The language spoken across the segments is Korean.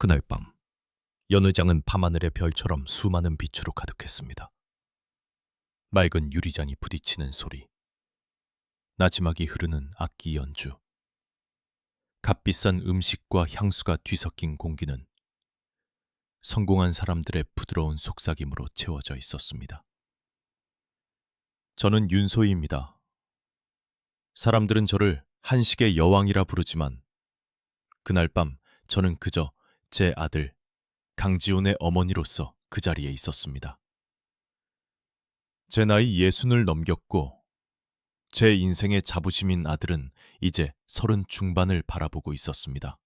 그날 밤 연회장은 밤하늘의 별처럼 수많은 빛으로 가득했습니다. 맑은 유리잔이 부딪히는 소리, 나지막이 흐르는 악기 연주, 값비싼 음식과 향수가 뒤섞인 공기는 성공한 사람들의 부드러운 속삭임으로 채워져 있었습니다. 저는 윤소희입니다. 사람들은 저를 한식의 여왕이라 부르지만 그날 밤 저는 그저 제 아들 강지훈의 어머니로서 그 자리에 있었습니다. 제 나이 60을 넘겼고 제 인생의 자부심인 아들은 이제 30 중반을 바라보고 있었습니다.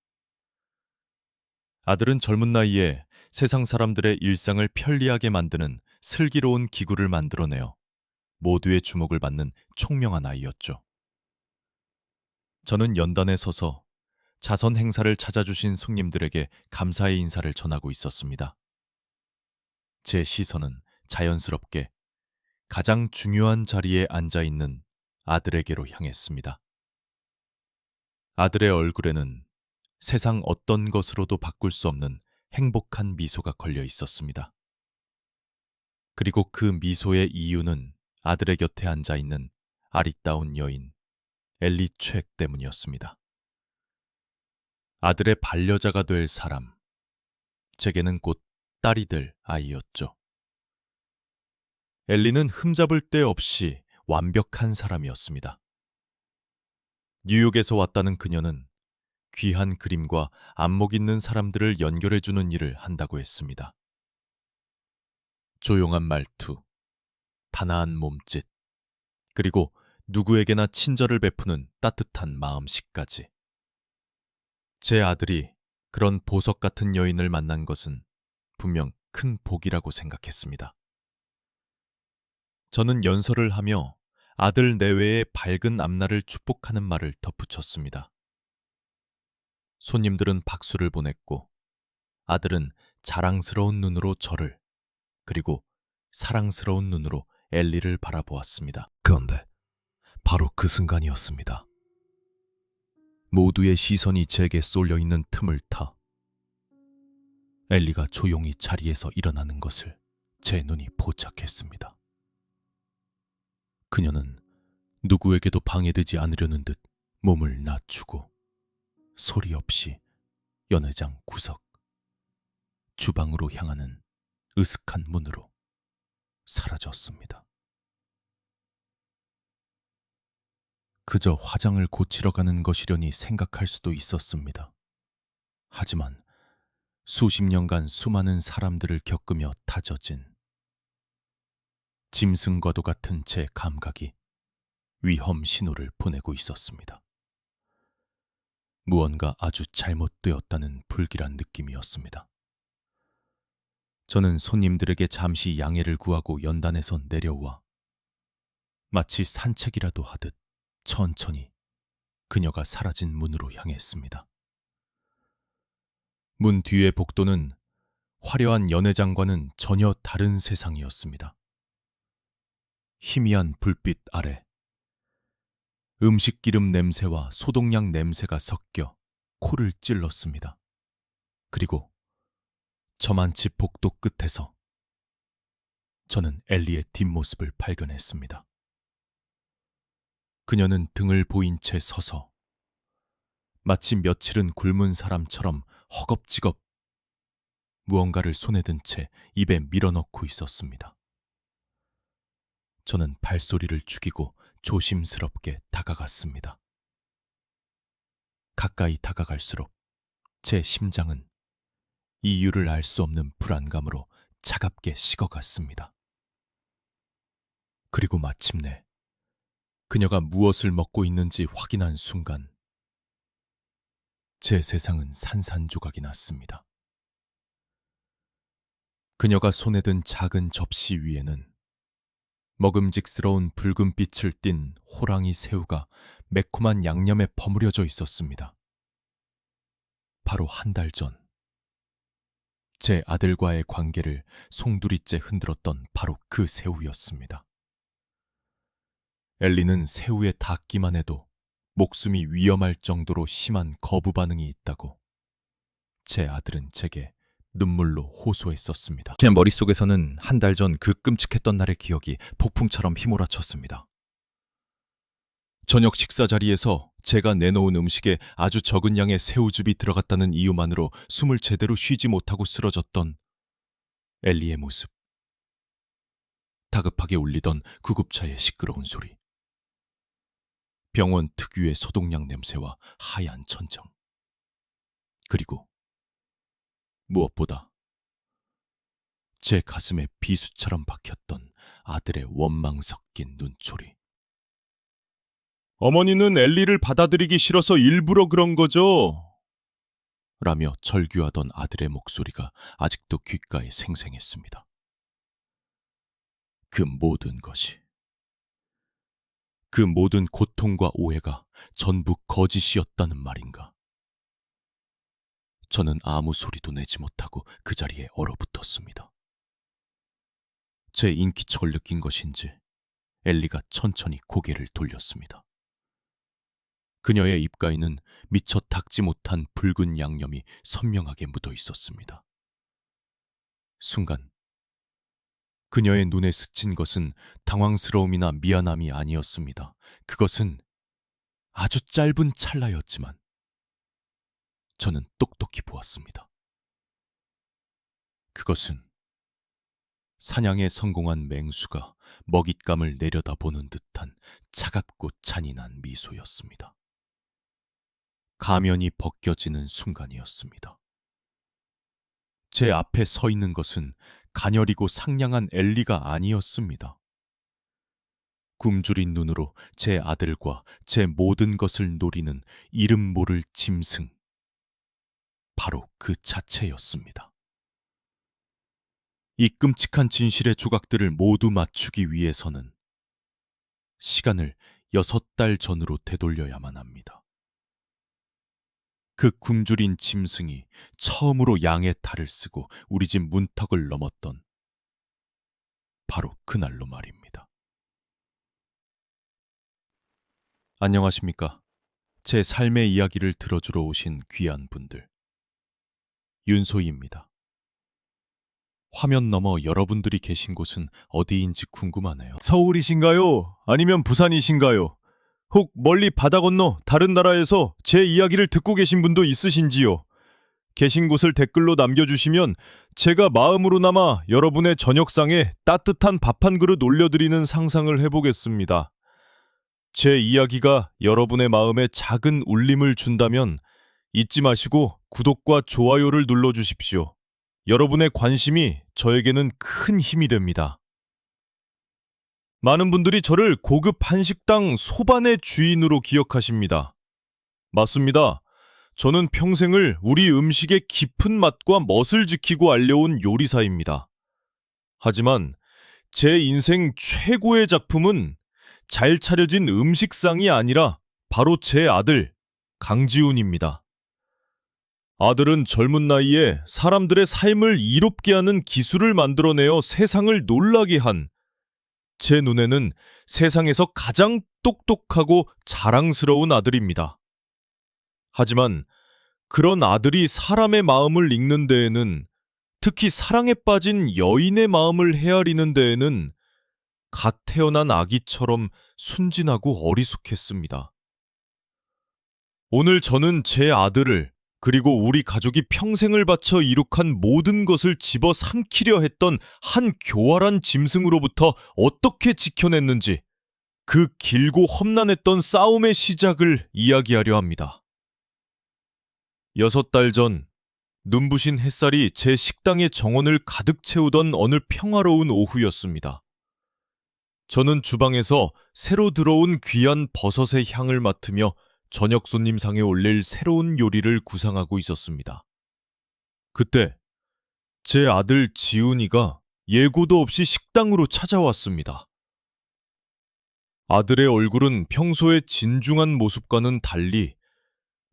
아들은 젊은 나이에 세상 사람들의 일상을 편리하게 만드는 슬기로운 기구를 만들어내어 모두의 주목을 받는 총명한 아이였죠. 저는 연단에 서서 자선 행사를 찾아주신 손님들에게 감사의 인사를 전하고 있었습니다. 제 시선은 자연스럽게 가장 중요한 자리에 앉아 있는 아들에게로 향했습니다. 아들의 얼굴에는 세상 어떤 것으로도 바꿀 수 없는 행복한 미소가 걸려 있었습니다. 그리고 그 미소의 이유는 아들의 곁에 앉아 있는 아리따운 여인 엘리 최 때문이었습니다. 아들의 반려자가 될 사람, 제게는 곧 딸이 될 아이였죠. 엘리는 흠잡을 데 없이 완벽한 사람이었습니다. 뉴욕에서 왔다는 그녀는 귀한 그림과 안목 있는 사람들을 연결해주는 일을 한다고 했습니다. 조용한 말투, 단아한 몸짓, 그리고 누구에게나 친절을 베푸는 따뜻한 마음씨까지. 제 아들이 그런 보석 같은 여인을 만난 것은 분명 큰 복이라고 생각했습니다. 저는 연설을 하며 아들 내외의 밝은 앞날을 축복하는 말을 덧붙였습니다. 손님들은 박수를 보냈고 아들은 자랑스러운 눈으로 저를, 그리고 사랑스러운 눈으로 엘리를 바라보았습니다. 그런데 바로 그 순간이었습니다. 모두의 시선이 제게 쏠려 있는 틈을 타 엘리가 조용히 자리에서 일어나는 것을 제 눈이 포착했습니다. 그녀는 누구에게도 방해되지 않으려는 듯 몸을 낮추고 소리 없이 연회장 구석, 주방으로 향하는 으슥한 문으로 사라졌습니다. 그저 화장을 고치러 가는 것이려니 생각할 수도 있었습니다. 하지만 수십 년간 수많은 사람들을 겪으며 다져진 짐승과도 같은 제 감각이 위험 신호를 보내고 있었습니다. 무언가 아주 잘못되었다는 불길한 느낌이었습니다. 저는 손님들에게 잠시 양해를 구하고 연단에서 내려와 마치 산책이라도 하듯 천천히 그녀가 사라진 문으로 향했습니다. 문 뒤의 복도는 화려한 연회장과는 전혀 다른 세상이었습니다. 희미한 불빛 아래 음식 기름 냄새와 소독약 냄새가 섞여 코를 찔렀습니다. 그리고 저만치 복도 끝에서 저는 엘리의 뒷모습을 발견했습니다. 그녀는 등을 보인 채 서서 마치 며칠은 굶은 사람처럼 허겁지겁 무언가를 손에 든 채 입에 밀어넣고 있었습니다. 저는 발소리를 죽이고 조심스럽게 다가갔습니다. 가까이 다가갈수록 제 심장은 이유를 알 수 없는 불안감으로 차갑게 식어갔습니다. 그리고 마침내 그녀가 무엇을 먹고 있는지 확인한 순간 제 세상은 산산조각이 났습니다. 그녀가 손에 든 작은 접시 위에는 먹음직스러운 붉은 빛을 띤 호랑이 새우가 매콤한 양념에 버무려져 있었습니다. 바로 한 달 전, 제 아들과의 관계를 송두리째 흔들었던 바로 그 새우였습니다. 엘리는 새우에 닿기만 해도 목숨이 위험할 정도로 심한 거부 반응이 있다고 제 아들은 제게 눈물로 호소했었습니다. 제 머릿속에서는 한 달 전 그 끔찍했던 날의 기억이 폭풍처럼 휘몰아쳤습니다. 저녁 식사 자리에서 제가 내놓은 음식에 아주 적은 양의 새우즙이 들어갔다는 이유만으로 숨을 제대로 쉬지 못하고 쓰러졌던 엘리의 모습. 다급하게 울리던 구급차의 시끄러운 소리. 병원 특유의 소독약 냄새와 하얀 천장. 그리고 무엇보다 제 가슴에 비수처럼 박혔던 아들의 원망 섞인 눈초리. 어머니는 엘리를 받아들이기 싫어서 일부러 그런 거죠? 라며 절규하던 아들의 목소리가 아직도 귓가에 생생했습니다. 그 모든 것이, 그 모든 고통과 오해가 전부 거짓이었다는 말인가? 저는 아무 소리도 내지 못하고 그 자리에 얼어붙었습니다. 제 인기척을 느낀 것인지 엘리가 천천히 고개를 돌렸습니다. 그녀의 입가에는 미처 닦지 못한 붉은 양념이 선명하게 묻어 있었습니다. 순간 그녀의 눈에 스친 것은 당황스러움이나 미안함이 아니었습니다. 그것은 아주 짧은 찰나였지만 저는 똑똑히 보았습니다. 그것은 사냥에 성공한 맹수가 먹잇감을 내려다보는 듯한 차갑고 잔인한 미소였습니다. 가면이 벗겨지는 순간이었습니다. 제 앞에 서 있는 것은 가녀리고 상냥한 엘리가 아니었습니다. 굶주린 눈으로 제 아들과 제 모든 것을 노리는 이름 모를 짐승. 바로 그 자체였습니다. 이 끔찍한 진실의 조각들을 모두 맞추기 위해서는 시간을 6달 전으로 되돌려야만 합니다. 그 굶주린 짐승이 처음으로 양의 탈을 쓰고 우리 집 문턱을 넘었던 바로 그날로 말입니다. 안녕하십니까? 제 삶의 이야기를 들어주러 오신 귀한 분들. 윤소희입니다. 화면 너머 여러분들이 계신 곳은 어디인지 궁금하네요. 서울이신가요? 아니면 부산이신가요? 혹 멀리 바다 건너 다른 나라에서 제 이야기를 듣고 계신 분도 있으신지요? 계신 곳을 댓글로 남겨주시면 제가 마음으로나마 여러분의 저녁상에 따뜻한 밥 한 그릇 올려드리는 상상을 해보겠습니다. 제 이야기가 여러분의 마음에 작은 울림을 준다면 잊지 마시고 구독과 좋아요를 눌러주십시오. 여러분의 관심이 저에게는 큰 힘이 됩니다. 많은 분들이 저를 고급 한식당 소반의 주인으로 기억하십니다. 맞습니다. 저는 평생을 우리 음식의 깊은 맛과 멋을 지키고 알려온 요리사입니다. 하지만 제 인생 최고의 작품은 잘 차려진 음식상이 아니라 바로 제 아들 강지훈입니다. 아들은 젊은 나이에 사람들의 삶을 이롭게 하는 기술을 만들어내어 세상을 놀라게 한, 제 눈에는 세상에서 가장 똑똑하고 자랑스러운 아들입니다. 하지만 그런 아들이 사람의 마음을 읽는 데에는, 특히 사랑에 빠진 여인의 마음을 헤아리는 데에는 갓 태어난 아기처럼 순진하고 어리숙했습니다. 오늘 저는 제 아들을, 그리고 우리 가족이 평생을 바쳐 이룩한 모든 것을 집어 삼키려 했던 한 교활한 짐승으로부터 어떻게 지켜냈는지, 그 길고 험난했던 싸움의 시작을 이야기하려 합니다. 6달 전, 눈부신 햇살이 제 식당의 정원을 가득 채우던 어느 평화로운 오후였습니다. 저는 주방에서 새로 들어온 귀한 버섯의 향을 맡으며 저녁 손님상에 올릴 새로운 요리를 구상하고 있었습니다. 그때 제 아들 지훈이가 예고도 없이 식당으로 찾아왔습니다. 아들의 얼굴은 평소의 진중한 모습과는 달리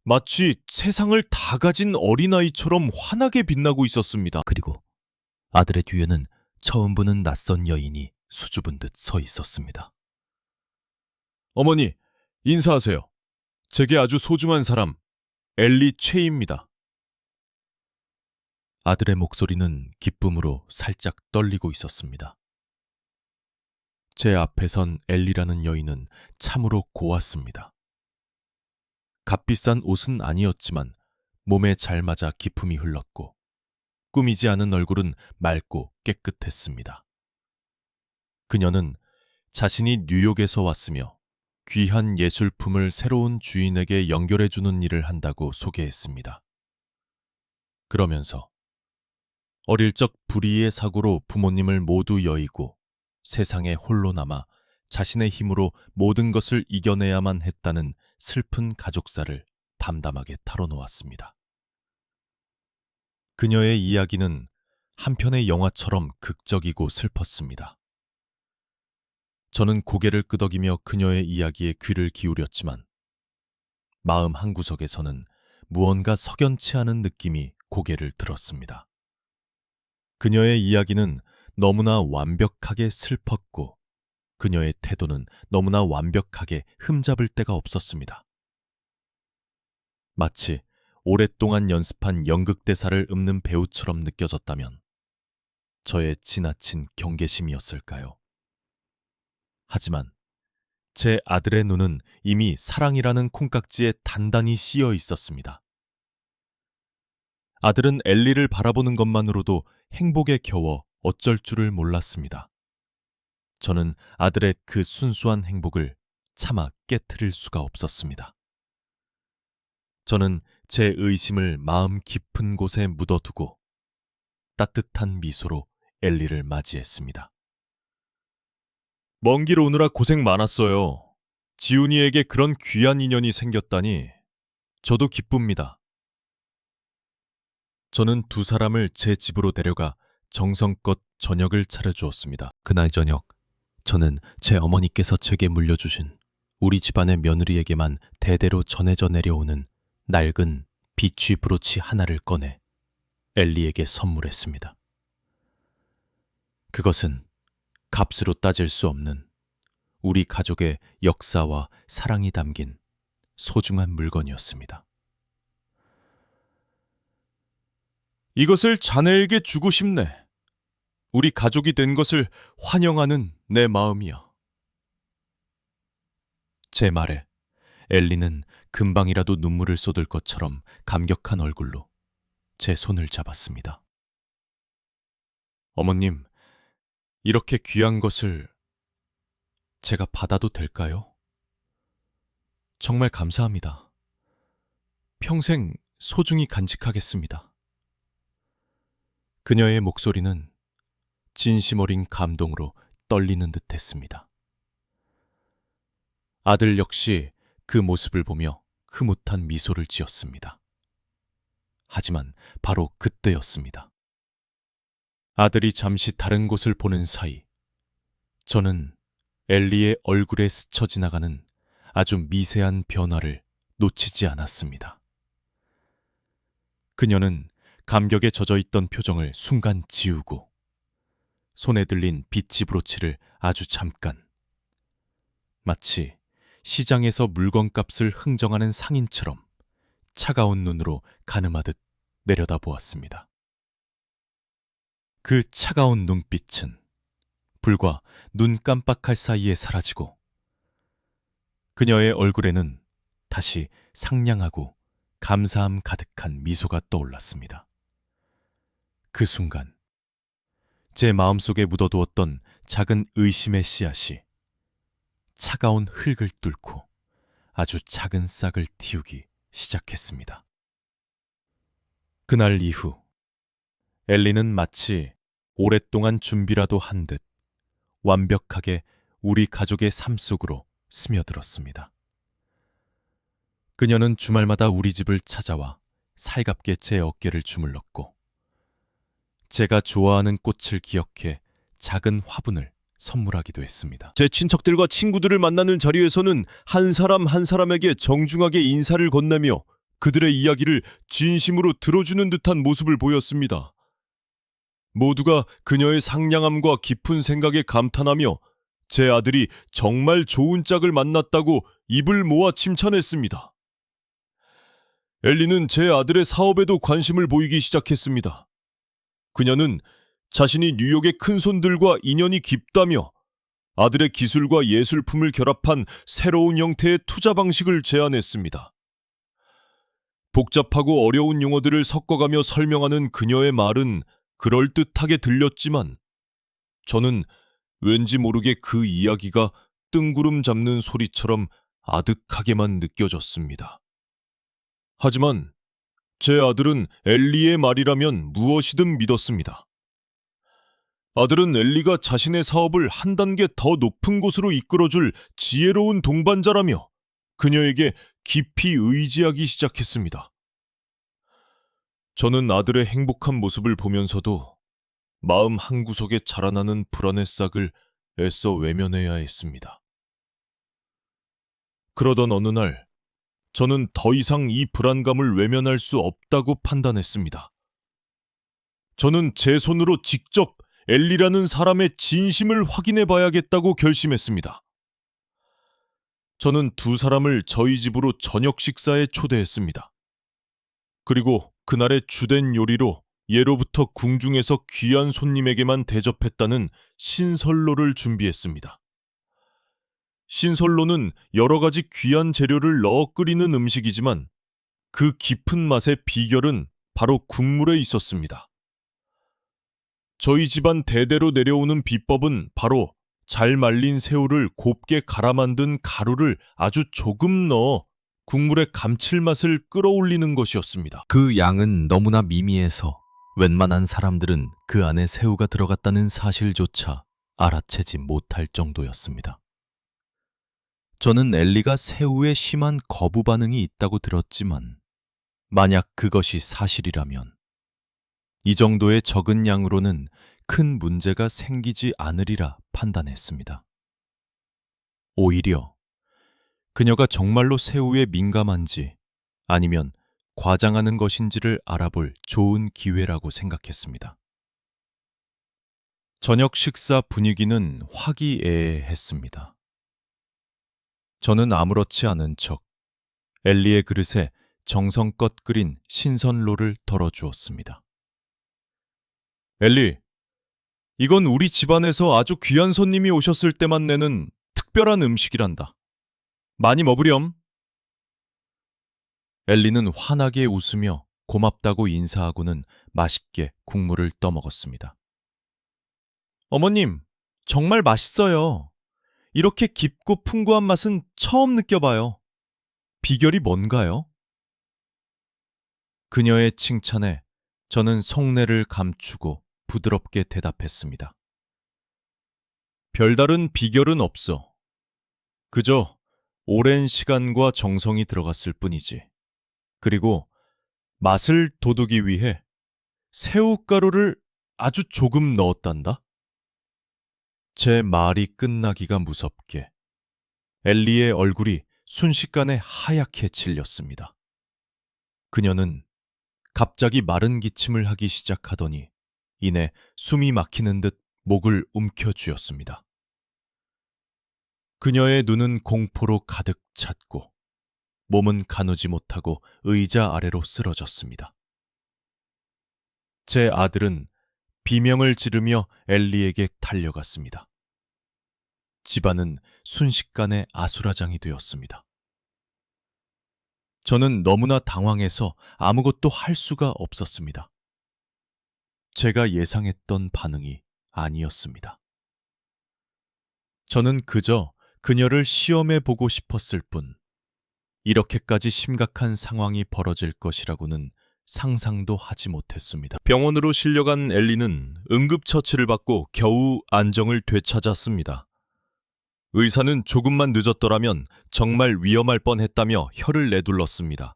마치 세상을 다 가진 어린아이처럼 환하게 빛나고 있었습니다. 그리고 아들의 뒤에는 처음 보는 낯선 여인이 수줍은 듯 서 있었습니다. 어머니, 인사하세요. 제게 아주 소중한 사람, 엘리 최입니다. 아들의 목소리는 기쁨으로 살짝 떨리고 있었습니다. 제 앞에 선 엘리라는 여인은 참으로 고왔습니다. 값비싼 옷은 아니었지만 몸에 잘 맞아 기품이 흘렀고 꾸미지 않은 얼굴은 맑고 깨끗했습니다. 그녀는 자신이 뉴욕에서 왔으며 귀한 예술품을 새로운 주인에게 연결해주는 일을 한다고 소개했습니다. 그러면서 어릴 적 불의의 사고로 부모님을 모두 여의고 세상에 홀로 남아 자신의 힘으로 모든 것을 이겨내야만 했다는 슬픈 가족사를 담담하게 털어놓았습니다. 그녀의 이야기는 한편의 영화처럼 극적이고 슬펐습니다. 저는 고개를 끄덕이며 그녀의 이야기에 귀를 기울였지만 마음 한구석에서는 무언가 석연치 않은 느낌이 고개를 들었습니다. 그녀의 이야기는 너무나 완벽하게 슬펐고 그녀의 태도는 너무나 완벽하게 흠잡을 데가 없었습니다. 마치 오랫동안 연습한 연극대사를 읊는 배우처럼 느껴졌다면 저의 지나친 경계심이었을까요? 하지만 제 아들의 눈은 이미 사랑이라는 콩깍지에 단단히 씌어 있었습니다. 아들은 엘리를 바라보는 것만으로도 행복에 겨워 어쩔 줄을 몰랐습니다. 저는 아들의 그 순수한 행복을 차마 깨트릴 수가 없었습니다. 저는 제 의심을 마음 깊은 곳에 묻어두고 따뜻한 미소로 엘리를 맞이했습니다. 먼 길 오느라 고생 많았어요. 지훈이에게 그런 귀한 인연이 생겼다니 저도 기쁩니다. 저는 두 사람을 제 집으로 데려가 정성껏 저녁을 차려주었습니다. 그날 저녁, 저는 제 어머니께서 제게 물려주신 우리 집안의 며느리에게만 대대로 전해져 내려오는 낡은 비취 브로치 하나를 꺼내 엘리에게 선물했습니다. 그것은 값으로 따질 수 없는 우리 가족의 역사와 사랑이 담긴 소중한 물건이었습니다. 이것을 자네에게 주고 싶네. 우리 가족이 된 것을 환영하는 내 마음이야. 제 말에 엘리는 금방이라도 눈물을 쏟을 것처럼 감격한 얼굴로 제 손을 잡았습니다. 어머님, 이렇게 귀한 것을 제가 받아도 될까요? 정말 감사합니다. 평생 소중히 간직하겠습니다. 그녀의 목소리는 진심 어린 감동으로 떨리는 듯 했습니다. 아들 역시 그 모습을 보며 흐뭇한 미소를 지었습니다. 하지만 바로 그때였습니다. 아들이 잠시 다른 곳을 보는 사이 저는 엘리의 얼굴에 스쳐 지나가는 아주 미세한 변화를 놓치지 않았습니다. 그녀는 감격에 젖어 있던 표정을 순간 지우고 손에 들린 비치 브로치를 아주 잠깐, 마치 시장에서 물건값을 흥정하는 상인처럼 차가운 눈으로 가늠하듯 내려다보았습니다. 그 차가운 눈빛은 불과 눈 깜빡할 사이에 사라지고 그녀의 얼굴에는 다시 상냥하고 감사함 가득한 미소가 떠올랐습니다. 그 순간 제 마음속에 묻어두었던 작은 의심의 씨앗이 차가운 흙을 뚫고 아주 작은 싹을 틔우기 시작했습니다. 그날 이후 엘리는 마치 오랫동안 준비라도 한 듯 완벽하게 우리 가족의 삶 속으로 스며들었습니다. 그녀는 주말마다 우리 집을 찾아와 살갑게 제 어깨를 주물렀고 제가 좋아하는 꽃을 기억해 작은 화분을 선물하기도 했습니다. 제 친척들과 친구들을 만나는 자리에서는 한 사람 한 사람에게 정중하게 인사를 건네며 그들의 이야기를 진심으로 들어주는 듯한 모습을 보였습니다. 모두가 그녀의 상냥함과 깊은 생각에 감탄하며 제 아들이 정말 좋은 짝을 만났다고 입을 모아 칭찬했습니다. 엘리는 제 아들의 사업에도 관심을 보이기 시작했습니다. 그녀는 자신이 뉴욕의 큰손들과 인연이 깊다며 아들의 기술과 예술품을 결합한 새로운 형태의 투자 방식을 제안했습니다. 복잡하고 어려운 용어들을 섞어가며 설명하는 그녀의 말은 그럴듯하게 들렸지만 저는 왠지 모르게 그 이야기가 뜬구름 잡는 소리처럼 아득하게만 느껴졌습니다. 하지만 제 아들은 엘리의 말이라면 무엇이든 믿었습니다. 아들은 엘리가 자신의 사업을 한 단계 더 높은 곳으로 이끌어줄 지혜로운 동반자라며 그녀에게 깊이 의지하기 시작했습니다. 저는 아들의 행복한 모습을 보면서도 마음 한구석에 자라나는 불안의 싹을 애써 외면해야 했습니다. 그러던 어느 날, 저는 더 이상 이 불안감을 외면할 수 없다고 판단했습니다. 저는 제 손으로 직접 엘리라는 사람의 진심을 확인해 봐야겠다고 결심했습니다. 저는 두 사람을 저희 집으로 저녁 식사에 초대했습니다. 그리고 그날의 주된 요리로 예로부터 궁중에서 귀한 손님에게만 대접했다는 신설로를 준비했습니다. 신설로는 여러 가지 귀한 재료를 넣어 끓이는 음식이지만 그 깊은 맛의 비결은 바로 국물에 있었습니다. 저희 집안 대대로 내려오는 비법은 바로 잘 말린 새우를 곱게 갈아 만든 가루를 아주 조금 넣어 국물의 감칠맛을 끌어올리는 것이었습니다. 그 양은 너무나 미미해서 웬만한 사람들은 그 안에 새우가 들어갔다는 사실조차 알아채지 못할 정도였습니다. 저는 엘리가 새우에 심한 거부 반응이 있다고 들었지만 만약 그것이 사실이라면 이 정도의 적은 양으로는 큰 문제가 생기지 않으리라 판단했습니다. 오히려 그녀가 정말로 새우에 민감한지 아니면 과장하는 것인지를 알아볼 좋은 기회라고 생각했습니다. 저녁 식사 분위기는 화기애애했습니다. 저는 아무렇지 않은 척 엘리의 그릇에 정성껏 끓인 신선로를 덜어주었습니다. 엘리, 이건 우리 집안에서 아주 귀한 손님이 오셨을 때만 내는 특별한 음식이란다. 많이 먹으렴. 엘리는 환하게 웃으며 고맙다고 인사하고는 맛있게 국물을 떠먹었습니다. 어머님, 정말 맛있어요. 이렇게 깊고 풍부한 맛은 처음 느껴봐요. 비결이 뭔가요? 그녀의 칭찬에 저는 속내를 감추고 부드럽게 대답했습니다. 별다른 비결은 없어. 그저 오랜 시간과 정성이 들어갔을 뿐이지. 그리고 맛을 돋우기 위해 새우가루를 아주 조금 넣었단다. 제 말이 끝나기가 무섭게 엘리의 얼굴이 순식간에 하얗게 질렸습니다. 그녀는 갑자기 마른 기침을 하기 시작하더니 이내 숨이 막히는 듯 목을 움켜쥐었습니다. 그녀의 눈은 공포로 가득 찼고 몸은 가누지 못하고 의자 아래로 쓰러졌습니다. 제 아들은 비명을 지르며 엘리에게 달려갔습니다. 집안은 순식간에 아수라장이 되었습니다. 저는 너무나 당황해서 아무것도 할 수가 없었습니다. 제가 예상했던 반응이 아니었습니다. 저는 그저 그녀를 시험해 보고 싶었을 뿐, 이렇게까지 심각한 상황이 벌어질 것이라고는 상상도 하지 못했습니다. 병원으로 실려간 엘리는 응급처치를 받고 겨우 안정을 되찾았습니다. 의사는 조금만 늦었더라면 정말 위험할 뻔했다며 혀를 내둘렀습니다.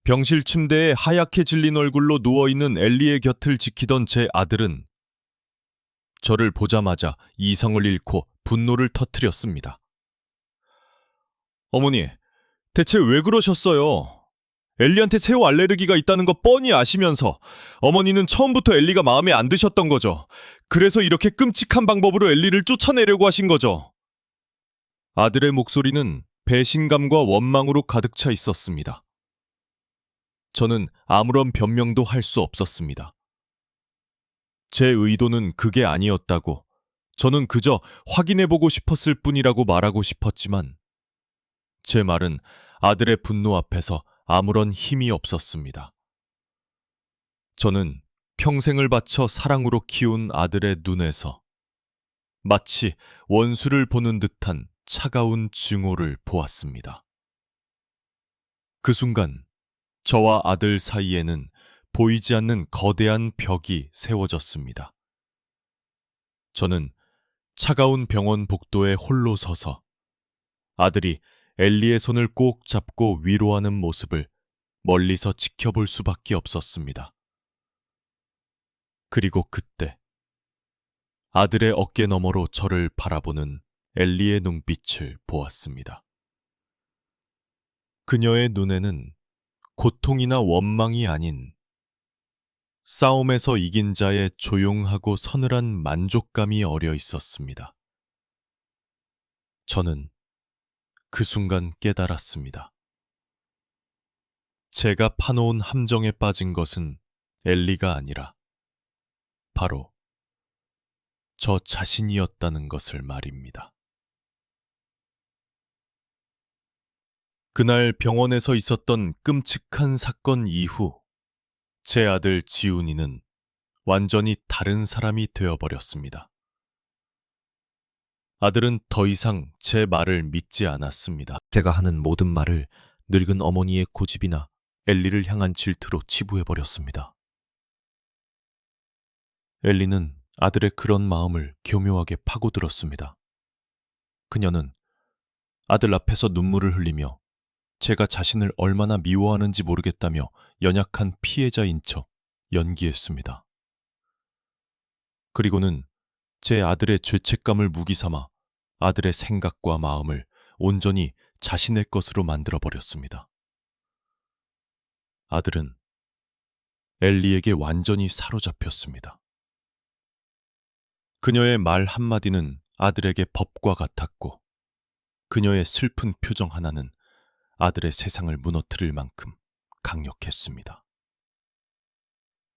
병실 침대에 하얗게 질린 얼굴로 누워있는 엘리의 곁을 지키던 제 아들은 저를 보자마자 이성을 잃고 분노를 터뜨렸습니다. 어머니, 대체 왜 그러셨어요? 엘리한테 새우 알레르기가 있다는 거 뻔히 아시면서 어머니는 처음부터 엘리가 마음에 안 드셨던 거죠. 그래서 이렇게 끔찍한 방법으로 엘리를 쫓아내려고 하신 거죠. 아들의 목소리는 배신감과 원망으로 가득 차 있었습니다. 저는 아무런 변명도 할 수 없었습니다. 제 의도는 그게 아니었다고, 저는 그저 확인해보고 싶었을 뿐이라고 말하고 싶었지만, 제 말은 아들의 분노 앞에서 아무런 힘이 없었습니다. 저는 평생을 바쳐 사랑으로 키운 아들의 눈에서 마치 원수를 보는 듯한 차가운 증오를 보았습니다. 그 순간 저와 아들 사이에는 보이지 않는 거대한 벽이 세워졌습니다. 저는 차가운 병원 복도에 홀로 서서 아들이 엘리의 손을 꼭 잡고 위로하는 모습을 멀리서 지켜볼 수밖에 없었습니다. 그리고 그때 아들의 어깨 너머로 저를 바라보는 엘리의 눈빛을 보았습니다. 그녀의 눈에는 고통이나 원망이 아닌 싸움에서 이긴 자의 조용하고 서늘한 만족감이 어려 있었습니다. 저는 그 순간 깨달았습니다. 제가 파놓은 함정에 빠진 것은 엘리가 아니라 바로 저 자신이었다는 것을 말입니다. 그날 병원에서 있었던 끔찍한 사건 이후 제 아들 지훈이는 완전히 다른 사람이 되어버렸습니다. 아들은 더 이상 제 말을 믿지 않았습니다. 제가 하는 모든 말을 늙은 어머니의 고집이나 엘리를 향한 질투로 치부해버렸습니다. 엘리는 아들의 그런 마음을 교묘하게 파고들었습니다. 그녀는 아들 앞에서 눈물을 흘리며 제가 자신을 얼마나 미워하는지 모르겠다며 연약한 피해자인 척 연기했습니다. 그리고는 제 아들의 죄책감을 무기 삼아 아들의 생각과 마음을 온전히 자신의 것으로 만들어버렸습니다. 아들은 엘리에게 완전히 사로잡혔습니다. 그녀의 말 한마디는 아들에게 법과 같았고 그녀의 슬픈 표정 하나는 아들의 세상을 무너뜨릴 만큼 강력했습니다.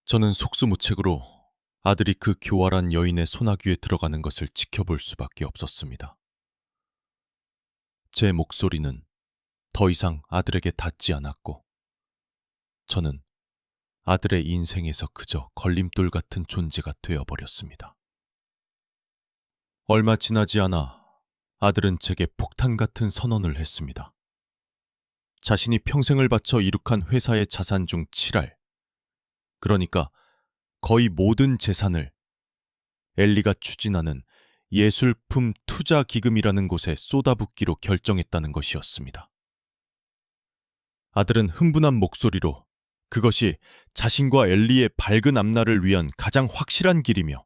저는 속수무책으로 아들이 그 교활한 여인의 소나귀에 들어가는 것을 지켜볼 수밖에 없었습니다. 제 목소리는 더 이상 아들에게 닿지 않았고 저는 아들의 인생에서 그저 걸림돌 같은 존재가 되어버렸습니다. 얼마 지나지 않아 아들은 제게 폭탄 같은 선언을 했습니다. 자신이 평생을 바쳐 이룩한 회사의 자산 중 7할, 그러니까 거의 모든 재산을 엘리가 추진하는 예술품 투자 기금이라는 곳에 쏟아붓기로 결정했다는 것이었습니다. 아들은 흥분한 목소리로 그것이 자신과 엘리의 밝은 앞날을 위한 가장 확실한 길이며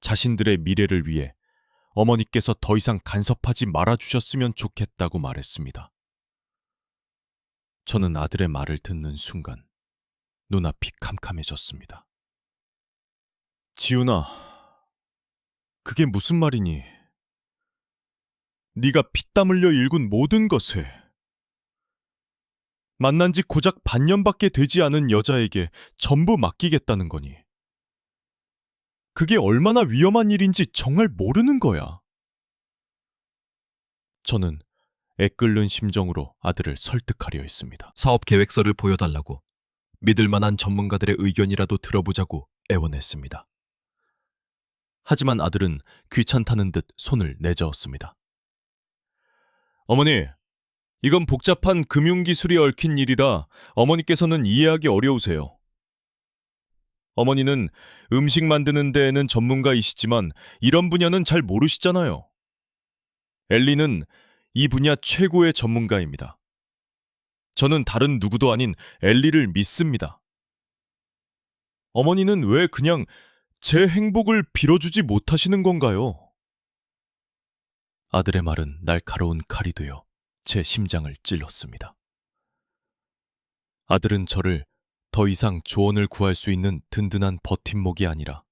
자신들의 미래를 위해 어머니께서 더 이상 간섭하지 말아주셨으면 좋겠다고 말했습니다. 저는 아들의 말을 듣는 순간 눈앞이 캄캄해졌습니다. 지훈아, 그게 무슨 말이니? 네가 피땀 흘려 일군 모든 것을 만난 지 고작 반년밖에 되지 않은 여자에게 전부 맡기겠다는 거니? 그게 얼마나 위험한 일인지 정말 모르는 거야. 저는 애끓는 심정으로 아들을 설득하려 했습니다. 사업 계획서를 보여달라고 믿을 만한 전문가들의 의견이라도 들어보자고 애원했습니다. 하지만 아들은 귀찮다는 듯 손을 내저었습니다. 어머니, 이건 복잡한 금융기술이 얽힌 일이라 어머니께서는 이해하기 어려우세요. 어머니는 음식 만드는 데에는 전문가이시지만 이런 분야는 잘 모르시잖아요. 엘리는 이 분야 최고의 전문가입니다. 저는 다른 누구도 아닌 엘리를 믿습니다. 어머니는 왜 그냥 제 행복을 빌어주지 못하시는 건가요? 아들의 말은 날카로운 칼이 되어 제 심장을 찔렀습니다. 아들은 저를 더 이상 조언을 구할 수 있는 든든한 버팀목이 아니라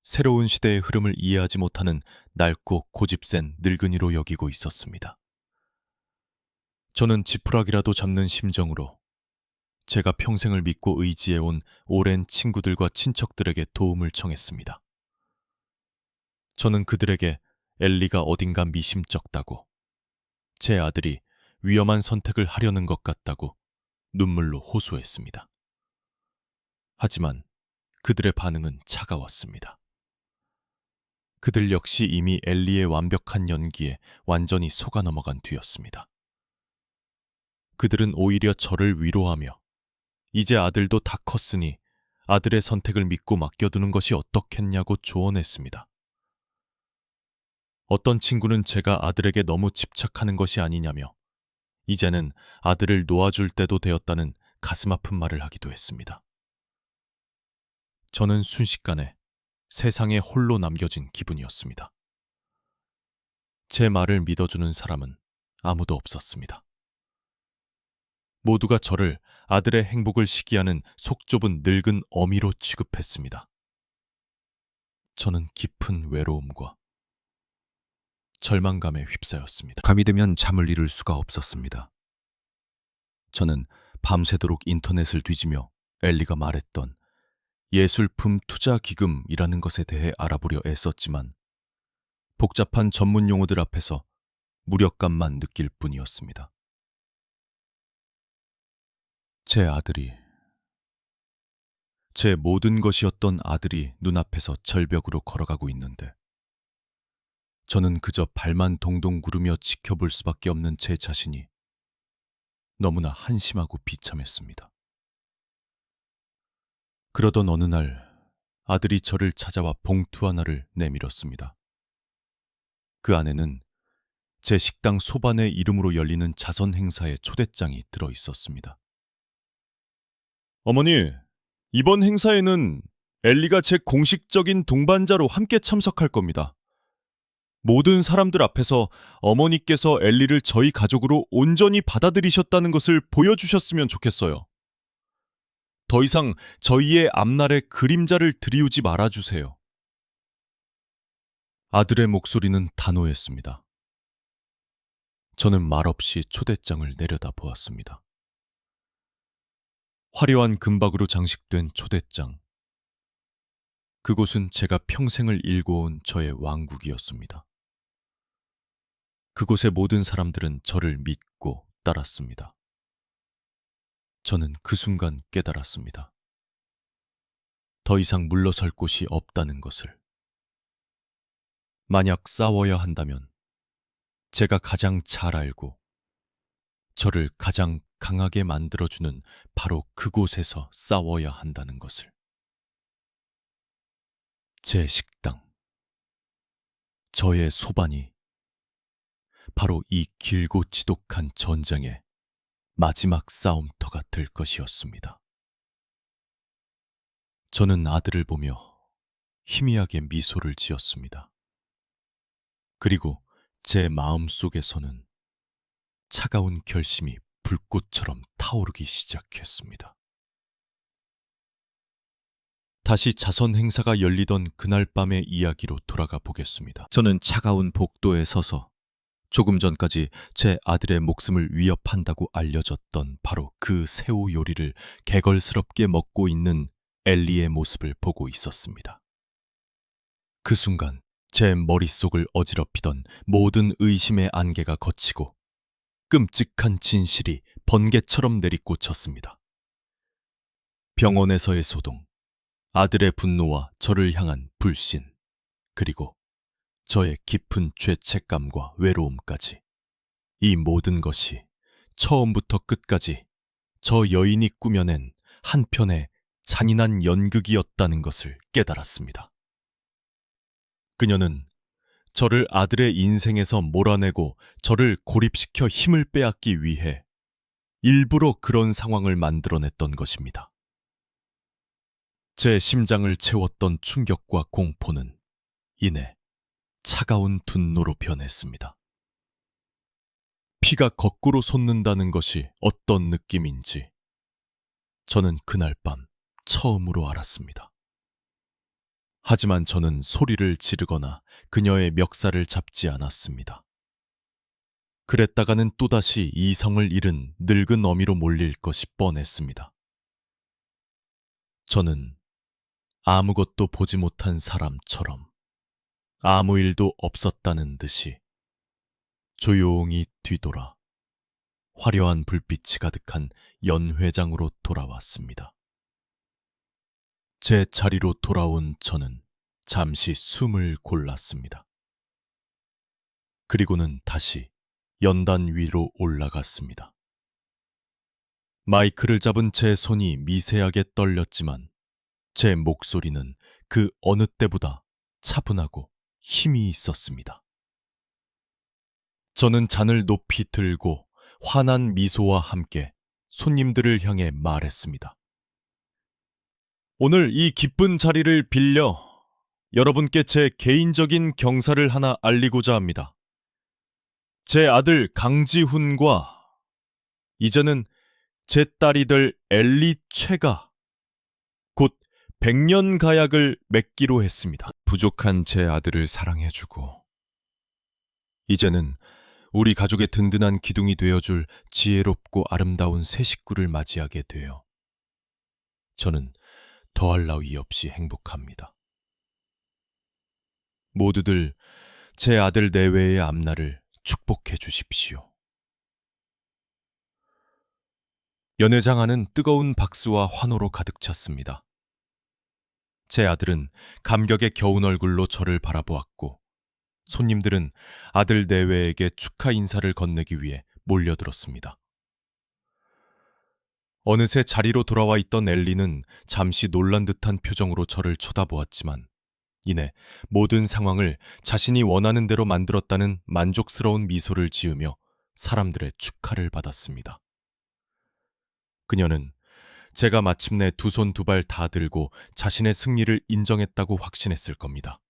새로운 시대의 흐름을 이해하지 못하는 낡고 고집센 늙은이로 여기고 있었습니다. 저는 지푸라기라도 잡는 심정으로 제가 평생을 믿고 의지해온 오랜 친구들과 친척들에게 도움을 청했습니다. 저는 그들에게 엘리가 어딘가 미심쩍다고, 제 아들이 위험한 선택을 하려는 것 같다고 눈물로 호소했습니다. 하지만 그들의 반응은 차가웠습니다. 그들 역시 이미 엘리의 완벽한 연기에 완전히 속아 넘어간 뒤였습니다. 그들은 오히려 저를 위로하며 이제 아들도 다 컸으니 아들의 선택을 믿고 맡겨두는 것이 어떻겠냐고 조언했습니다. 어떤 친구는 제가 아들에게 너무 집착하는 것이 아니냐며 이제는 아들을 놓아줄 때도 되었다는 가슴 아픈 말을 하기도 했습니다. 저는 순식간에 세상에 홀로 남겨진 기분이었습니다. 제 말을 믿어주는 사람은 아무도 없었습니다. 모두가 저를 아들의 행복을 시기하는 속 좁은 늙은 어미로 취급했습니다. 저는 깊은 외로움과 절망감에 휩싸였습니다. 밤이 되면 잠을 이룰 수가 없었습니다. 저는 밤새도록 인터넷을 뒤지며 엘리가 말했던 예술품 투자 기금이라는 것에 대해 알아보려 애썼지만 복잡한 전문 용어들 앞에서 무력감만 느낄 뿐이었습니다. 제 아들이, 제 모든 것이었던 아들이 눈앞에서 절벽으로 걸어가고 있는데 저는 그저 발만 동동 구르며 지켜볼 수밖에 없는 제 자신이 너무나 한심하고 비참했습니다. 그러던 어느 날 아들이 저를 찾아와 봉투 하나를 내밀었습니다. 그 안에는 제 식당 소반의 이름으로 열리는 자선 행사의 초대장이 들어 있었습니다. 어머니, 이번 행사에는 엘리가 제 공식적인 동반자로 함께 참석할 겁니다. 모든 사람들 앞에서 어머니께서 엘리를 저희 가족으로 온전히 받아들이셨다는 것을 보여주셨으면 좋겠어요. 더 이상 저희의 앞날에 그림자를 들이우지 말아주세요. 아들의 목소리는 단호했습니다. 저는 말없이 초대장을 내려다 보았습니다. 화려한 금박으로 장식된 초대장. 그곳은 제가 평생을 일궈온 저의 왕국이었습니다. 그곳의 모든 사람들은 저를 믿고 따랐습니다. 저는 그 순간 깨달았습니다. 더 이상 물러설 곳이 없다는 것을. 만약 싸워야 한다면 제가 가장 잘 알고 저를 가장 강하게 만들어주는 바로 그곳에서 싸워야 한다는 것을. 제 식당, 저의 소반이 바로 이 길고 지독한 전쟁의 마지막 싸움터가 될 것이었습니다. 저는 아들을 보며 희미하게 미소를 지었습니다. 그리고 제 마음 속에서는 차가운 결심이 불꽃처럼 타오르기 시작했습니다. 다시 자선 행사가 열리던 그날 밤의 이야기로 돌아가 보겠습니다. 저는 차가운 복도에 서서 조금 전까지 제 아들의 목숨을 위협한다고 알려졌던 바로 그 새우 요리를 개걸스럽게 먹고 있는 엘리의 모습을 보고 있었습니다. 그 순간 제 머릿속을 어지럽히던 모든 의심의 안개가 걷히고 끔찍한 진실이 번개처럼 내리꽂혔습니다. 병원에서의 소동, 아들의 분노와 저를 향한 불신, 그리고 저의 깊은 죄책감과 외로움까지, 이 모든 것이 처음부터 끝까지 저 여인이 꾸며낸 한편의 잔인한 연극이었다는 것을 깨달았습니다. 그녀는 저를 아들의 인생에서 몰아내고 저를 고립시켜 힘을 빼앗기 위해 일부러 그런 상황을 만들어냈던 것입니다. 제 심장을 채웠던 충격과 공포는 이내 차가운 분노로 변했습니다. 피가 거꾸로 솟는다는 것이 어떤 느낌인지 저는 그날 밤 처음으로 알았습니다. 하지만 저는 소리를 지르거나 그녀의 멱살을 잡지 않았습니다. 그랬다가는 또다시 이성을 잃은 늙은 어미로 몰릴 것이 뻔했습니다. 저는 아무것도 보지 못한 사람처럼 아무 일도 없었다는 듯이 조용히 뒤돌아 화려한 불빛이 가득한 연회장으로 돌아왔습니다. 제 자리로 돌아온 저는 잠시 숨을 골랐습니다. 그리고는 다시 연단 위로 올라갔습니다. 마이크를 잡은 제 손이 미세하게 떨렸지만 제 목소리는 그 어느 때보다 차분하고 힘이 있었습니다. 저는 잔을 높이 들고 환한 미소와 함께 손님들을 향해 말했습니다. 오늘 이 기쁜 자리를 빌려 여러분께 제 개인적인 경사를 하나 알리고자 합니다. 제 아들 강지훈과 이제는 제 딸이 될 엘리 최가 곧 100년 가약을 맺기로 했습니다. 부족한 제 아들을 사랑해주고 이제는 우리 가족의 든든한 기둥이 되어줄 지혜롭고 아름다운 새 식구를 맞이하게 되어 저는 더할 나위 없이 행복합니다. 모두들 제 아들 내외의 앞날을 축복해 주십시오. 연회장 안은 뜨거운 박수와 환호로 가득 찼습니다. 제 아들은 감격의 겨운 얼굴로 저를 바라보았고 손님들은 아들 내외에게 축하 인사를 건네기 위해 몰려들었습니다. 어느새 자리로 돌아와 있던 엘리는 잠시 놀란 듯한 표정으로 저를 쳐다보았지만 이내 모든 상황을 자신이 원하는 대로 만들었다는 만족스러운 미소를 지으며 사람들의 축하를 받았습니다. 그녀는 제가 마침내 두 손 두 발 다 들고 자신의 승리를 인정했다고 확신했을 겁니다.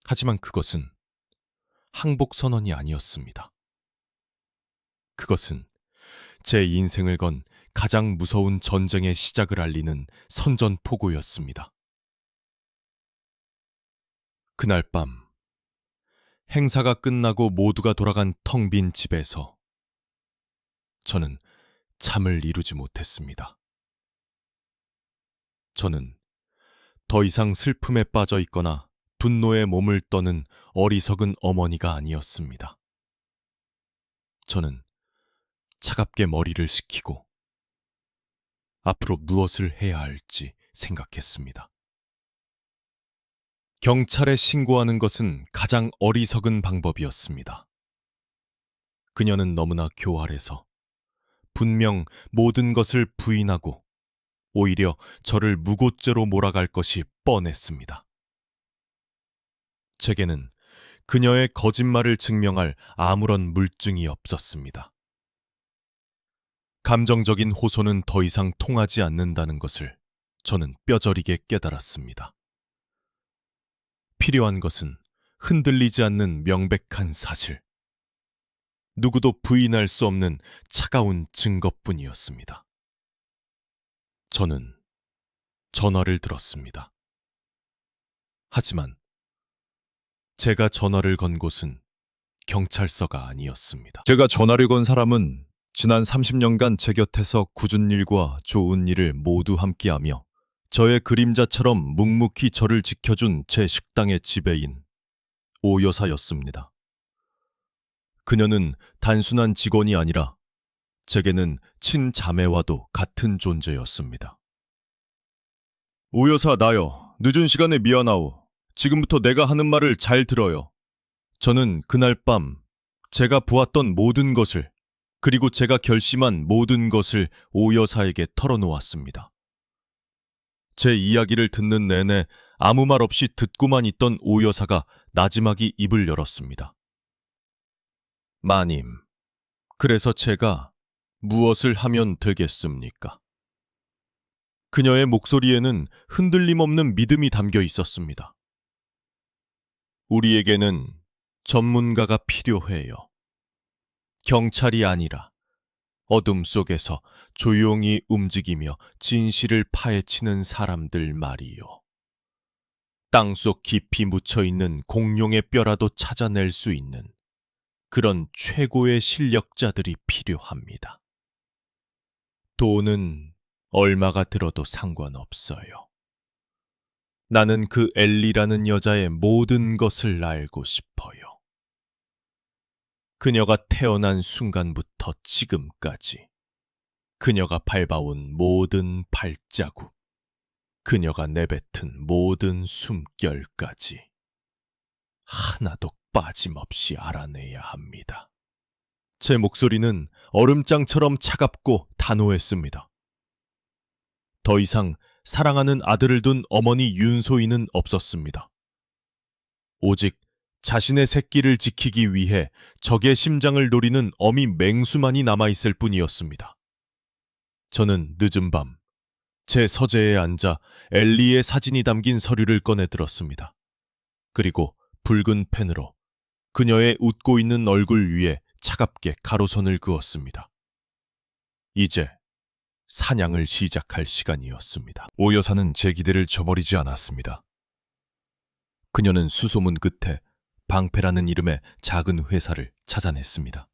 하지만 그것은 항복 선언이 아니었습니다. 그것은 제 인생을 건 가장 무서운 전쟁의 시작을 알리는 선전포고였습니다. 그날 밤 행사가 끝나고 모두가 돌아간 텅 빈 집에서 저는 잠을 이루지 못했습니다. 저는 더 이상 슬픔에 빠져 있거나 분노에 몸을 떠는 어리석은 어머니가 아니었습니다. 저는 차갑게 머리를 식히고 앞으로 무엇을 해야 할지 생각했습니다. 경찰에 신고하는 것은 가장 어리석은 방법이었습니다. 그녀는 너무나 교활해서 분명 모든 것을 부인하고 오히려 저를 무고죄로 몰아갈 것이 뻔했습니다. 제게는 그녀의 거짓말을 증명할 아무런 물증이 없었습니다. 감정적인 호소는 더 이상 통하지 않는다는 것을 저는 뼈저리게 깨달았습니다. 필요한 것은 흔들리지 않는 명백한 사실, 누구도 부인할 수 없는 차가운 증거뿐이었습니다. 저는 전화를 들었습니다. 하지만 제가 전화를 건 곳은 경찰서가 아니었습니다. 제가 전화를 건 사람은 지난 30년간 제 곁에서 굳은 일과 좋은 일을 모두 함께하며 저의 그림자처럼 묵묵히 저를 지켜준 제 식당의 지배인 오 여사였습니다. 그녀는 단순한 직원이 아니라 제게는 친자매와도 같은 존재였습니다. 오 여사 나요. 늦은 시간에 미안하오. 지금부터 내가 하는 말을 잘 들어요. 저는 그날 밤 제가 보았던 모든 것을 그리고 제가 결심한 모든 것을 오 여사에게 털어놓았습니다. 제 이야기를 듣는 내내 아무 말 없이 듣고만 있던 오 여사가 나지막이 입을 열었습니다. 마님, 그래서 제가 무엇을 하면 되겠습니까? 그녀의 목소리에는 흔들림 없는 믿음이 담겨 있었습니다. 우리에게는 전문가가 필요해요. 경찰이 아니라 어둠 속에서 조용히 움직이며 진실을 파헤치는 사람들 말이요. 땅속 깊이 묻혀있는 공룡의 뼈라도 찾아낼 수 있는 그런 최고의 실력자들이 필요합니다. 돈은 얼마가 들어도 상관없어요. 나는 그 엘리라는 여자의 모든 것을 알고 싶어요. 그녀가 태어난 순간부터 지금까지 그녀가 밟아온 모든 발자국, 그녀가 내뱉은 모든 숨결까지 하나도 빠짐없이 알아내야 합니다. 제 목소리는 얼음장처럼 차갑고 단호했습니다. 더 이상 사랑하는 아들을 둔 어머니 윤소희는 없었습니다. 오직 자신의 새끼를 지키기 위해 적의 심장을 노리는 어미 맹수만이 남아있을 뿐이었습니다. 저는 늦은 밤, 제 서재에 앉아 엘리의 사진이 담긴 서류를 꺼내 들었습니다. 그리고 붉은 펜으로 그녀의 웃고 있는 얼굴 위에 차갑게 가로선을 그었습니다. 이제 사냥을 시작할 시간이었습니다. 오 여사는 제 기대를 저버리지 않았습니다. 그녀는 수소문 끝에 방패라는 이름의 작은 회사를 찾아냈습니다.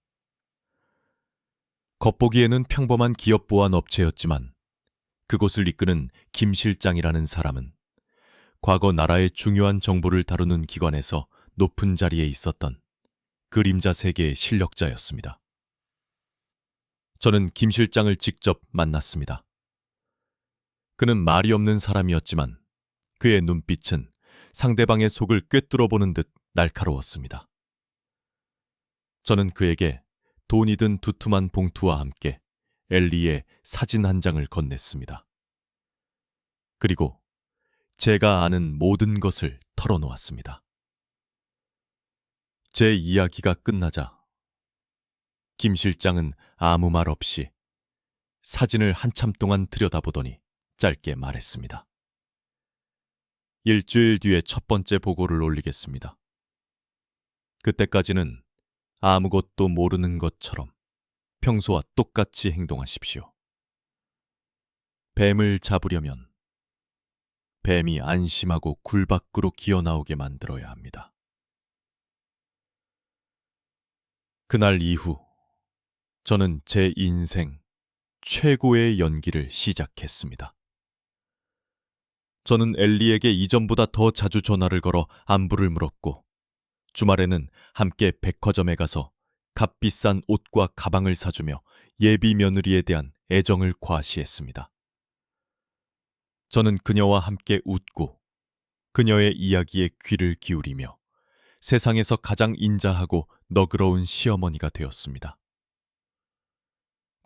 겉보기에는 평범한 기업 보안 업체였지만 그곳을 이끄는 김 실장이라는 사람은 과거 나라의 중요한 정보를 다루는 기관에서 높은 자리에 있었던 그림자 세계의 실력자였습니다. 저는 김 실장을 직접 만났습니다. 그는 말이 없는 사람이었지만 그의 눈빛은 상대방의 속을 꿰뚫어보는 듯 날카로웠습니다. 저는 그에게 돈이 든 두툼한 봉투와 함께 엘리의 사진 한 장을 건넸습니다. 그리고 제가 아는 모든 것을 털어놓았습니다. 제 이야기가 끝나자 김 실장은 아무 말 없이 사진을 한참 동안 들여다보더니 짧게 말했습니다. 일주일 뒤에 첫 번째 보고를 올리겠습니다. 그때까지는 아무것도 모르는 것처럼 평소와 똑같이 행동하십시오. 뱀을 잡으려면 뱀이 안심하고 굴 밖으로 기어나오게 만들어야 합니다. 그날 이후 저는 제 인생 최고의 연기를 시작했습니다. 저는 엘리에게 이전보다 더 자주 전화를 걸어 안부를 물었고 주말에는 함께 백화점에 가서 값비싼 옷과 가방을 사주며 예비 며느리에 대한 애정을 과시했습니다. 저는 그녀와 함께 웃고 그녀의 이야기에 귀를 기울이며 세상에서 가장 인자하고 너그러운 시어머니가 되었습니다.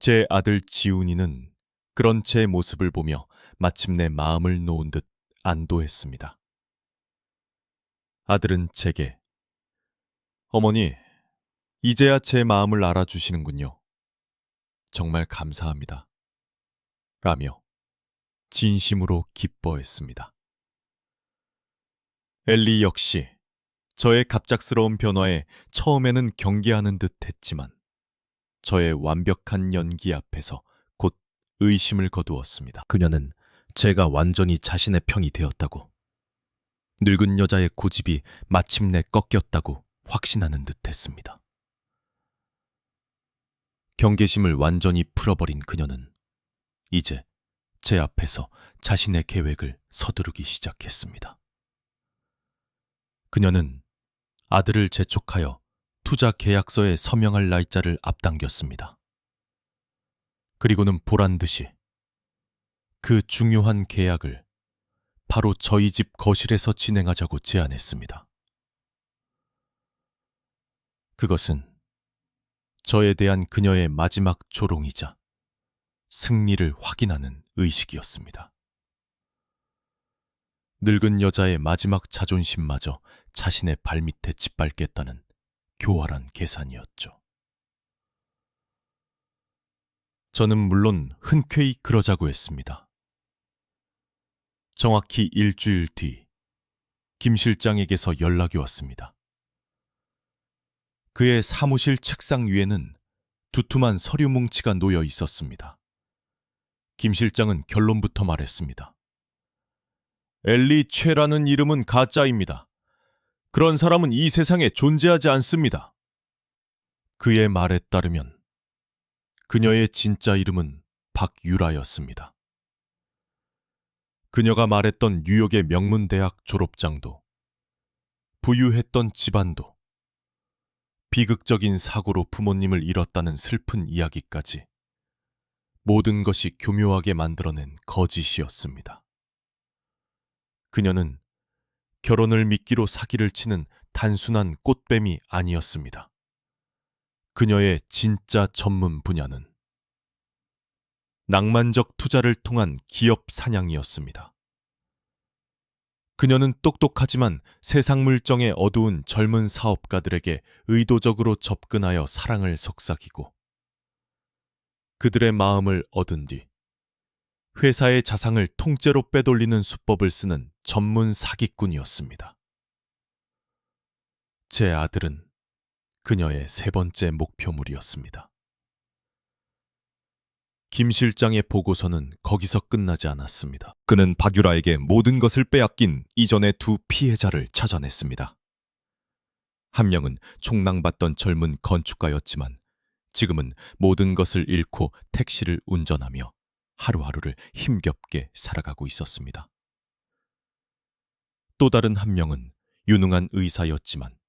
제 아들 지훈이는 그런 제 모습을 보며 마침내 마음을 놓은 듯 안도했습니다. 아들은 제게 어머니, 이제야 제 마음을 알아주시는군요. 정말 감사합니다. 라며 진심으로 기뻐했습니다. 엘리 역시 저의 갑작스러운 변화에 처음에는 경계하는 듯 했지만 저의 완벽한 연기 앞에서 곧 의심을 거두었습니다. 그녀는 제가 완전히 자신의 편이 되었다고, 늙은 여자의 고집이 마침내 꺾였다고 확신하는 듯 했습니다. 경계심을 완전히 풀어버린 그녀는 이제 제 앞에서 자신의 계획을 서두르기 시작했습니다. 그녀는 아들을 재촉하여 투자 계약서에 서명할 날짜를 앞당겼습니다. 그리고는 보란듯이 그 중요한 계약을 바로 저희 집 거실에서 진행하자고 제안했습니다. 그것은 저에 대한 그녀의 마지막 조롱이자 승리를 확인하는 의식이었습니다. 늙은 여자의 마지막 자존심마저 자신의 발밑에 짓밟겠다는 교활한 계산이었죠. 저는 물론 흔쾌히 그러자고 했습니다. 정확히 일주일 뒤 김 실장에게서 연락이 왔습니다. 그의 사무실 책상 위에는 두툼한 서류 뭉치가 놓여 있었습니다. 김 실장은 결론부터 말했습니다. 엘리 최라는 이름은 가짜입니다. 그런 사람은 이 세상에 존재하지 않습니다. 그의 말에 따르면 그녀의 진짜 이름은 박유라였습니다. 그녀가 말했던 뉴욕의 명문대학 졸업장도, 부유했던 집안도, 비극적인 사고로 부모님을 잃었다는 슬픈 이야기까지 모든 것이 교묘하게 만들어낸 거짓이었습니다. 그녀는 결혼을 미끼로 사기를 치는 단순한 꽃뱀이 아니었습니다. 그녀의 진짜 전문 분야는 낭만적 투자를 통한 기업 사냥이었습니다. 그녀는 똑똑하지만 세상 물정에 어두운 젊은 사업가들에게 의도적으로 접근하여 사랑을 속삭이고 그들의 마음을 얻은 뒤 회사의 자산을 통째로 빼돌리는 수법을 쓰는 전문 사기꾼이었습니다. 제 아들은 그녀의 세 번째 목표물이었습니다. 김 실장의 보고서는 거기서 끝나지 않았습니다. 그는 박유라에게 모든 것을 빼앗긴 이전의 두 피해자를 찾아냈습니다. 한 명은 총랑받던 젊은 건축가였지만 지금은 모든 것을 잃고 택시를 운전하며 하루하루를 힘겹게 살아가고 있었습니다. 또 다른 한 명은 유능한 의사였지만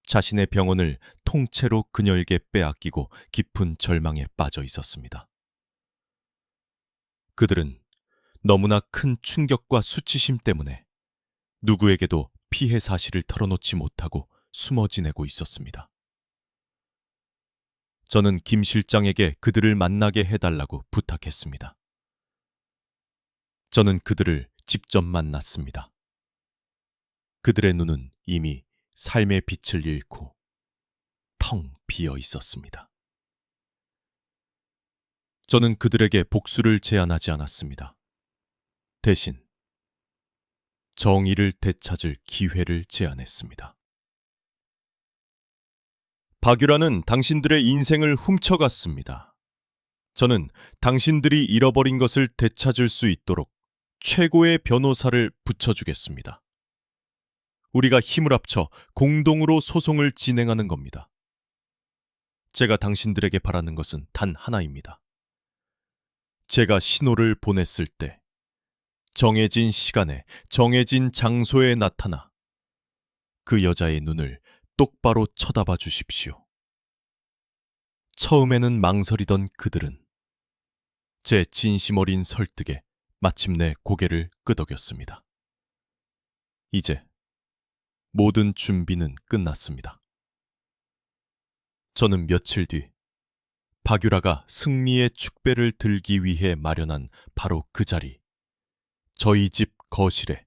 자신의 병원을 통째로 그녀에게 빼앗기고 깊은 절망에 빠져 있었습니다. 그들은 너무나 큰 충격과 수치심 때문에 누구에게도 피해 사실을 털어놓지 못하고 숨어 지내고 있었습니다. 저는 김 실장에게 그들을 만나게 해달라고 부탁했습니다. 저는 그들을 직접 만났습니다. 그들의 눈은 이미 삶의 빛을 잃고 텅 비어 있었습니다. 저는 그들에게 복수를 제안하지 않았습니다. 대신 정의를 되찾을 기회를 제안했습니다. 박유라는 당신들의 인생을 훔쳐갔습니다. 저는 당신들이 잃어버린 것을 되찾을 수 있도록 최고의 변호사를 붙여주겠습니다. 우리가 힘을 합쳐 공동으로 소송을 진행하는 겁니다. 제가 당신들에게 바라는 것은 단 하나입니다. 제가 신호를 보냈을 때 정해진 시간에 정해진 장소에 나타나 그 여자의 눈을 똑바로 쳐다봐 주십시오. 처음에는 망설이던 그들은 제 진심 어린 설득에 마침내 고개를 끄덕였습니다. 이제 모든 준비는 끝났습니다. 저는 며칠 뒤 박유라가 승리의 축배를 들기 위해 마련한 바로 그 자리, 저희 집 거실에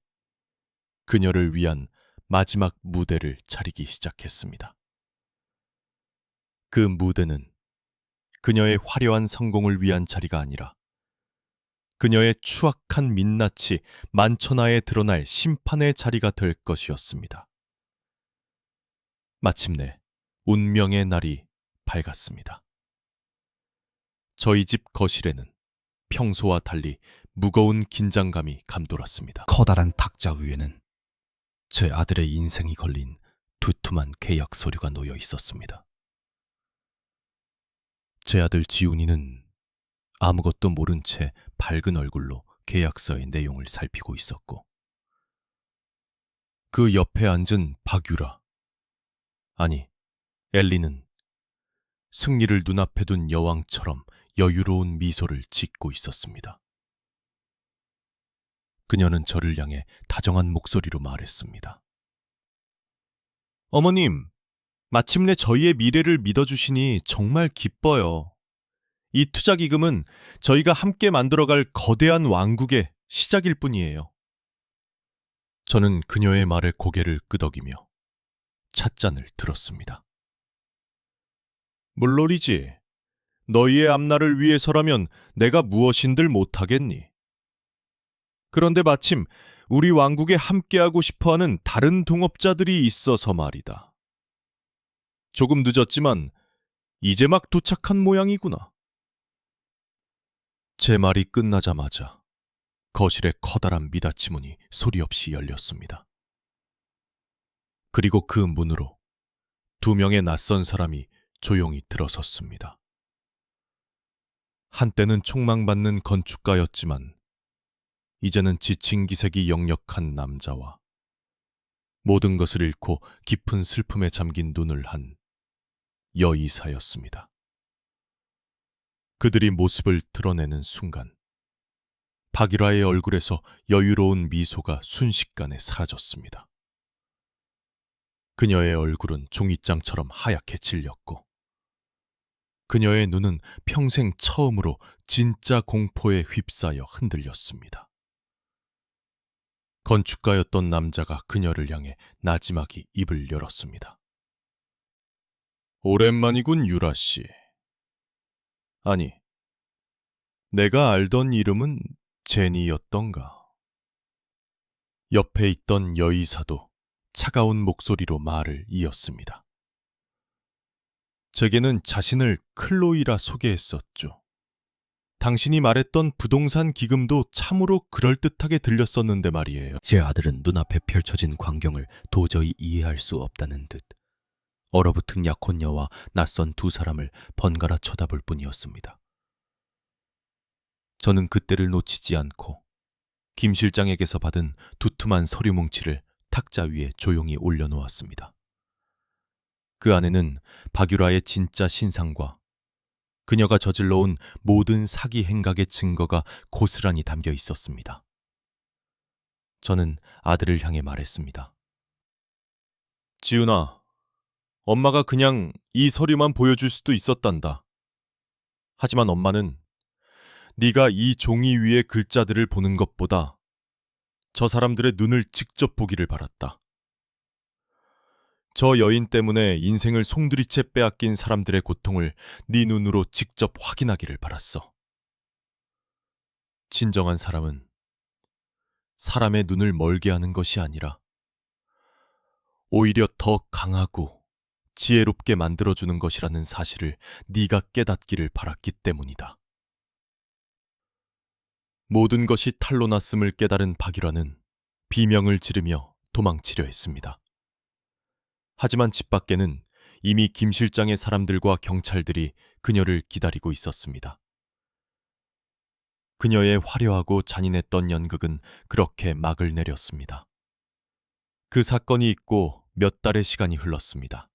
그녀를 위한 마지막 무대를 차리기 시작했습니다. 그 무대는 그녀의 화려한 성공을 위한 자리가 아니라 그녀의 추악한 민낯이 만천하에 드러날 심판의 자리가 될 것이었습니다. 마침내 운명의 날이 밝았습니다. 저희 집 거실에는 평소와 달리 무거운 긴장감이 감돌았습니다. 커다란 탁자 위에는 제 아들의 인생이 걸린 두툼한 계약 서류가 놓여 있었습니다. 제 아들 지훈이는 아무것도 모른 채 밝은 얼굴로 계약서의 내용을 살피고 있었고, 그 옆에 앉은 박유라, 아니 엘리는 승리를 눈앞에 둔 여왕처럼 여유로운 미소를 짓고 있었습니다. 그녀는 저를 향해 다정한 목소리로 말했습니다. 어머님, 마침내 저희의 미래를 믿어주시니 정말 기뻐요. 이 투자기금은 저희가 함께 만들어갈 거대한 왕국의 시작일 뿐이에요. 저는 그녀의 말에 고개를 끄덕이며 찻잔을 들었습니다. 물론이지. 너희의 앞날을 위해서라면 내가 무엇인들 못하겠니? 그런데 마침 우리 왕국에 함께하고 싶어하는 다른 동업자들이 있어서 말이다. 조금 늦었지만 이제 막 도착한 모양이구나. 제 말이 끝나자마자 거실의 커다란 미닫이문이 소리 없이 열렸습니다. 그리고 그 문으로 두 명의 낯선 사람이 조용히 들어섰습니다. 한때는 촉망받는 건축가였지만 이제는 지친 기색이 역력한 남자와 모든 것을 잃고 깊은 슬픔에 잠긴 눈을 한 여의사였습니다. 그들이 모습을 드러내는 순간 박일화의 얼굴에서 여유로운 미소가 순식간에 사라졌습니다. 그녀의 얼굴은 종이장처럼 하얗게 질렸고 그녀의 눈은 평생 처음으로 진짜 공포에 휩싸여 흔들렸습니다. 건축가였던 남자가 그녀를 향해 나지막이 입을 열었습니다. 오랜만이군, 유라 씨. 아니, 내가 알던 이름은 제니였던가. 옆에 있던 여의사도 차가운 목소리로 말을 이었습니다. 제게는 자신을 클로이라 소개했었죠. 당신이 말했던 부동산 기금도 참으로 그럴듯하게 들렸었는데 말이에요. 제 아들은 눈앞에 펼쳐진 광경을 도저히 이해할 수 없다는 듯 얼어붙은 약혼녀와 낯선 두 사람을 번갈아 쳐다볼 뿐이었습니다. 저는 그때를 놓치지 않고 김 실장에게서 받은 두툼한 서류 뭉치를 탁자 위에 조용히 올려놓았습니다. 그 안에는 박유라의 진짜 신상과 그녀가 저질러온 모든 사기 행각의 증거가 고스란히 담겨 있었습니다. 저는 아들을 향해 말했습니다. 지은아, 엄마가 그냥 이 서류만 보여줄 수도 있었단다. 하지만 엄마는 네가 이 종이 위의 글자들을 보는 것보다 저 사람들의 눈을 직접 보기를 바랐다. 저 여인 때문에 인생을 송두리째 빼앗긴 사람들의 고통을 네 눈으로 직접 확인하기를 바랐어. 진정한 사람은 사람의 눈을 멀게 하는 것이 아니라 오히려 더 강하고 지혜롭게 만들어주는 것이라는 사실을 네가 깨닫기를 바랐기 때문이다. 모든 것이 탈로 났음을 깨달은 박일화는 비명을 지르며 도망치려 했습니다. 하지만 집 밖에는 이미 김 실장의 사람들과 경찰들이 그녀를 기다리고 있었습니다. 그녀의 화려하고 잔인했던 연극은 그렇게 막을 내렸습니다. 그 사건이 있고 몇 달의 시간이 흘렀습니다.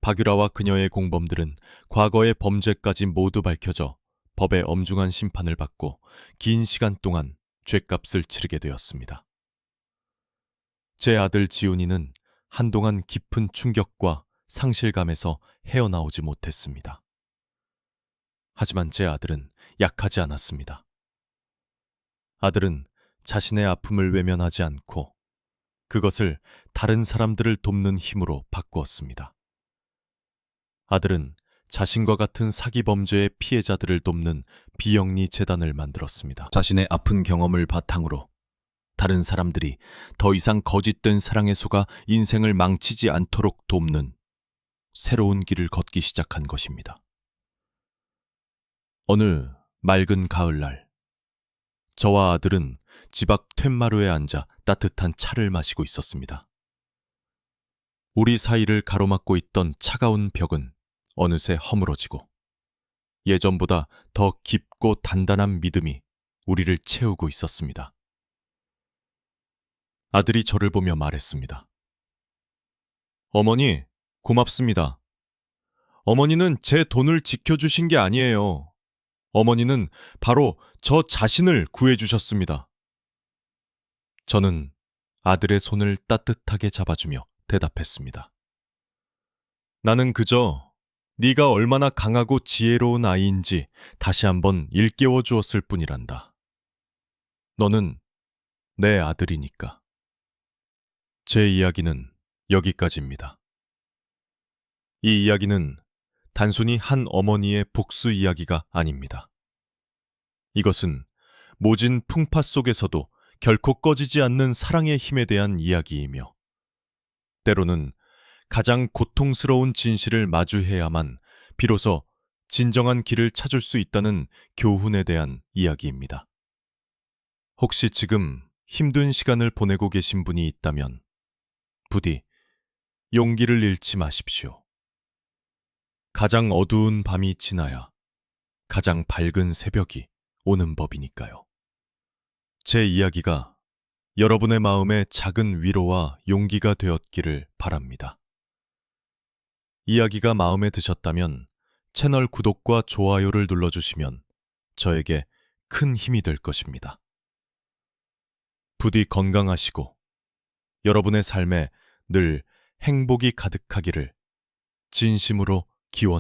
박유라와 그녀의 공범들은 과거의 범죄까지 모두 밝혀져 법의 엄중한 심판을 받고 긴 시간 동안 죗값을 치르게 되었습니다. 제 아들 지훈이는 한동안 깊은 충격과 상실감에서 헤어나오지 못했습니다. 하지만 제 아들은 약하지 않았습니다. 아들은 자신의 아픔을 외면하지 않고 그것을 다른 사람들을 돕는 힘으로 바꾸었습니다. 아들은 자신과 같은 사기 범죄의 피해자들을 돕는 비영리 재단을 만들었습니다. 자신의 아픈 경험을 바탕으로 다른 사람들이 더 이상 거짓된 사랑에 속아 인생을 망치지 않도록 돕는 새로운 길을 걷기 시작한 것입니다. 어느 맑은 가을날, 저와 아들은 집 앞 툇마루에 앉아 따뜻한 차를 마시고 있었습니다. 우리 사이를 가로막고 있던 차가운 벽은 어느새 허물어지고 예전보다 더 깊고 단단한 믿음이 우리를 채우고 있었습니다. 아들이 저를 보며 말했습니다. 어머니, 고맙습니다. 어머니는 제 돈을 지켜주신 게 아니에요. 어머니는 바로 저 자신을 구해주셨습니다. 저는 아들의 손을 따뜻하게 잡아주며 대답했습니다. 나는 그저 네가 얼마나 강하고 지혜로운 아이인지 다시 한번 일깨워 주었을 뿐이란다. 너는 내 아들이니까. 제 이야기는 여기까지입니다. 이 이야기는 단순히 한 어머니의 복수 이야기가 아닙니다. 이것은 모진 풍파 속에서도 결코 꺼지지 않는 사랑의 힘에 대한 이야기이며 때로는 가장 고통스러운 진실을 마주해야만 비로소 진정한 길을 찾을 수 있다는 교훈에 대한 이야기입니다. 혹시 지금 힘든 시간을 보내고 계신 분이 있다면 부디 용기를 잃지 마십시오. 가장 어두운 밤이 지나야 가장 밝은 새벽이 오는 법이니까요. 제 이야기가 여러분의 마음에 작은 위로와 용기가 되었기를 바랍니다. 이야기가 마음에 드셨다면 채널 구독과 좋아요를 눌러주시면 저에게 큰 힘이 될 것입니다. 부디 건강하시고 여러분의 삶에 늘 행복이 가득하기를 진심으로 기원합니다.